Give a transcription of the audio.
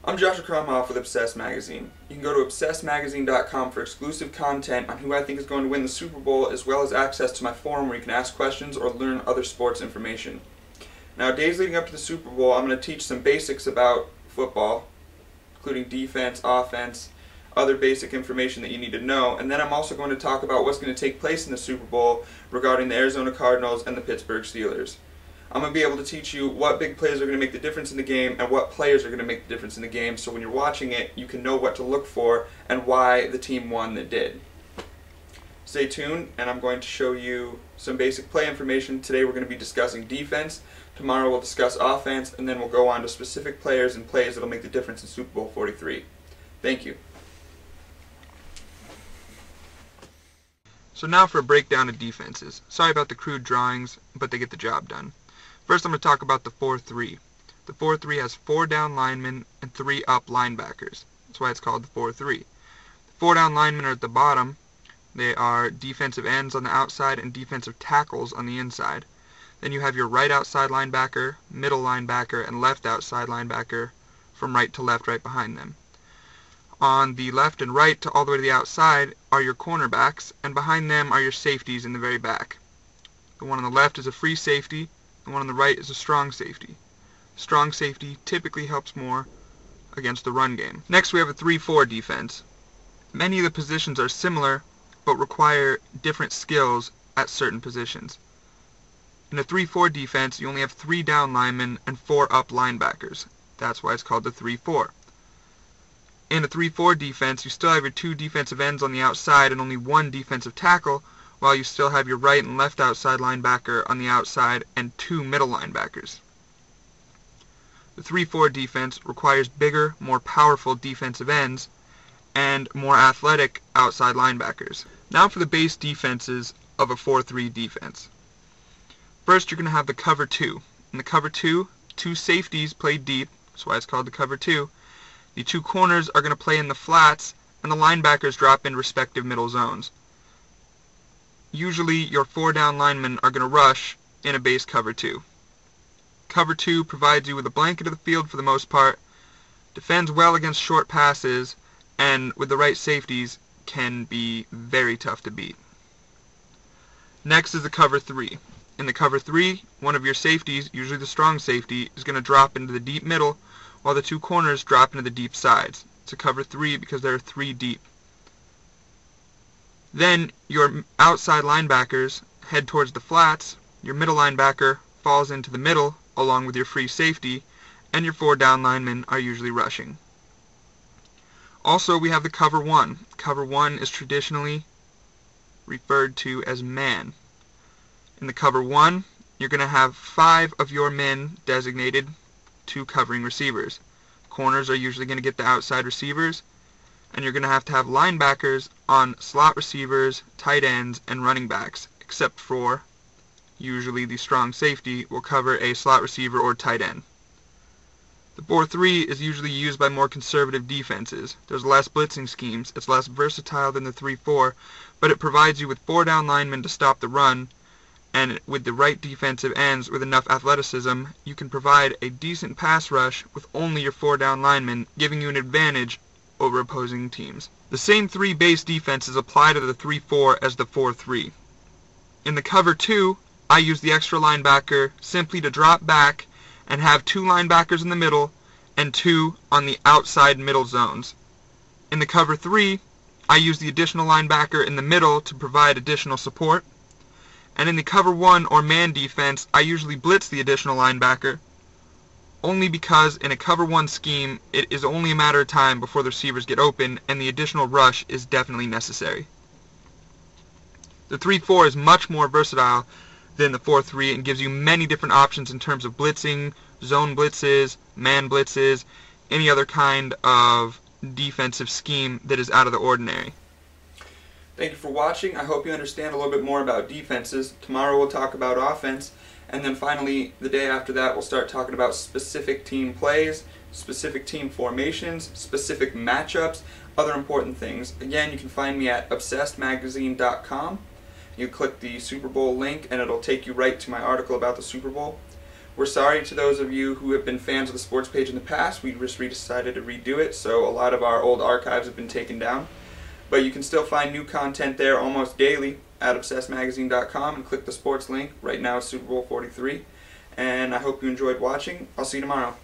I'm Joshua Krumhoff with Obsessed Magazine. You can go to obsessedmagazine.com for exclusive content on who I think is going to win the Super Bowl, as well as access to my forum where you can ask questions or learn other sports information. Now, days leading up to the Super Bowl, I'm going to teach some basics about football, including defense, offense, other basic information that you need to know, and then I'm also going to talk about what's going to take place in the Super Bowl regarding the Arizona Cardinals and the Pittsburgh Steelers. I'm going to be able to teach you what big plays are going to make the difference in the game and what players are going to make the difference in the game, so when you're watching it, you can know what to look for and why the team won that did. Stay tuned, and I'm going to show you some basic play information. Today we're going to be discussing defense. Tomorrow we'll discuss offense, and then we'll go on to specific players and plays that will make the difference in Super Bowl 43. Thank you. So now for a breakdown of defenses. Sorry about the crude drawings, but they get the job done. First I'm going to talk about the 4-3. The 4-3 has 4 down linemen and 3 up linebackers. That's why it's called the 4-3. The 4 down linemen are at the bottom. They are defensive ends on the outside and defensive tackles on the inside. Then you have your right outside linebacker, middle linebacker, and left outside linebacker from right to left right behind them. On the left and right to all the way to the outside are your cornerbacks, and behind them are your safeties in the very back. The one on the left is a free safety. The one on the right is a strong safety. Strong safety typically helps more against the run game. Next we have a 3-4 defense. Many of the positions are similar, but require different skills at certain positions. In a 3-4 defense, you only have 3 down linemen and 4 up linebackers. That's why it's called the 3-4. In a 3-4 defense, you still have your 2 defensive ends on the outside and only 1 defensive tackle, while you still have your right and left outside linebacker on the outside and 2 middle linebackers. The 3-4 defense requires bigger, more powerful defensive ends and more athletic outside linebackers. Now for the base defenses of a 4-3 defense. First, you're going to have the cover 2. In the cover 2, 2 safeties play deep, that's why it's called the cover 2. The 2 corners are going to play in the flats, and the linebackers drop in respective middle zones. Usually your 4 down linemen are going to rush in a base cover 2. Cover 2 provides you with a blanket of the field for the most part, defends well against short passes, and with the right safeties can be very tough to beat. Next is the cover 3. In the cover 3, one of your safeties, usually the strong safety, is going to drop into the deep middle, while the 2 corners drop into the deep sides. It's a cover 3 because there are 3 deep. Then your outside linebackers head towards the flats, your middle linebacker falls into the middle along with your free safety, and your 4 down linemen are usually rushing. Also, we have the cover 1. Cover 1 is traditionally referred to as man. In the cover 1, you're going to have 5 of your men designated to covering receivers. Corners are usually going to get the outside receivers, and you're going to have linebackers on slot receivers, tight ends, and running backs, except for usually the strong safety will cover a slot receiver or tight end. The 4-3 is usually used by more conservative defenses. There's less blitzing schemes, it's less versatile than the 3-4, but it provides you with 4 down linemen to stop the run, and with the right defensive ends with enough athleticism, you can provide a decent pass rush with only your 4 down linemen, giving you an advantage over opposing teams. The same 3 base defenses apply to the 3-4 as the 4-3. In the cover 2, I use the extra linebacker simply to drop back and have 2 linebackers in the middle and 2 on the outside middle zones. In the cover 3, I use the additional linebacker in the middle to provide additional support. And in the cover 1 or man defense, I usually blitz the additional linebacker, only because in a cover 1 scheme, it is only a matter of time before the receivers get open, and the additional rush is definitely necessary. The 3-4 is much more versatile than the 4-3 and gives you many different options in terms of blitzing, zone blitzes, man blitzes, any other kind of defensive scheme that is out of the ordinary. Thank you for watching. I hope you understand a little bit more about defenses. Tomorrow we'll talk about offense, and then finally the day after that we'll start talking about specific team plays, specific team formations, specific matchups, other important things. Again, you can find me at obsessedmagazine.com. You click the Super Bowl link and it'll take you right to my article about the Super Bowl. We're sorry to those of you who have been fans of the sports page in the past. We just decided to redo it, so a lot of our old archives have been taken down. But you can still find new content there almost daily at obsessedmagazine.com and click the sports link. Right now it's Super Bowl 43. And I hope you enjoyed watching. I'll see you tomorrow.